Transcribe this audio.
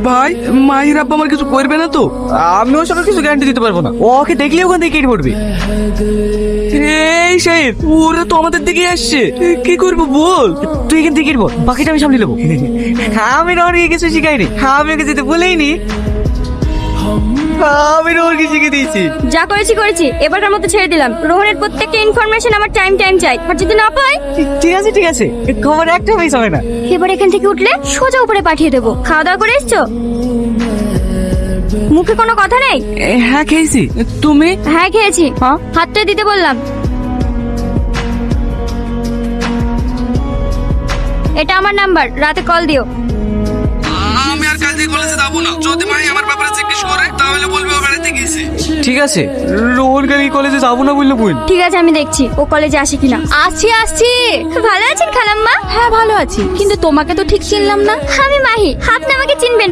ভাই মাহির আব্বা আমার কিছু করবে না তো? আমি ওর সঙ্গে কিছু গ্যারান্টি দিতে পারবো না, ওকে দেখলে ওখান থেকে কেটে পড়বে। এই সাহেব, ওরা তো আমাদের দিকে আসছে, কি করবো বল? তুই এখান থেকে কেটে বাকিটা আমি সামলে নেবো। আমি রোহনকে কিছু শিখাইনি, আমি ওকে যেতে বলেইনি, আমি রোহনকে শিখে দিয়েছি। যা করেছি করেছি, এবারকার মতো ছেড়ে দিলাম। রোহনের প্রত্যেকটা ইনফরমেশন আমার টাইম চাই, আর যদি না পাই ঠিক আছে, খবর একটা মিস হবে না। এবার এখান থেকে উঠলে সোজা উপরে পাঠিয়ে দেবো। খাওয়া দাওয়া করে এসছো? মুখে কোনো কথা নেই? হ্যাঁ খেয়েছি, তুমি? হ্যাঁ খেয়েছি। হাতটা দিতে বললাম। এটা আমার নাম্বার, রাতে কল দিও। আমি আর কাল থেকে কলেজে যাবো না। যদি মাহি আমার ব্যাপারে জিজ্ঞেস করে তাহলে বলবে ও বেড়াতে গেছে। ঠিক আছে, রোহনকে আমি কলেজে যাবো না বললো বোন। ঠিক আছে, আমি দেখছি ও কলেজে আসে কিনা। আসছি। ভালো আছেন খালাম্মা? হ্যাঁ ভালো আছি, কিন্তু তোমাকে তো ঠিক চিনলাম না। আমি মাহি, আপনি আমাকে চিনবেন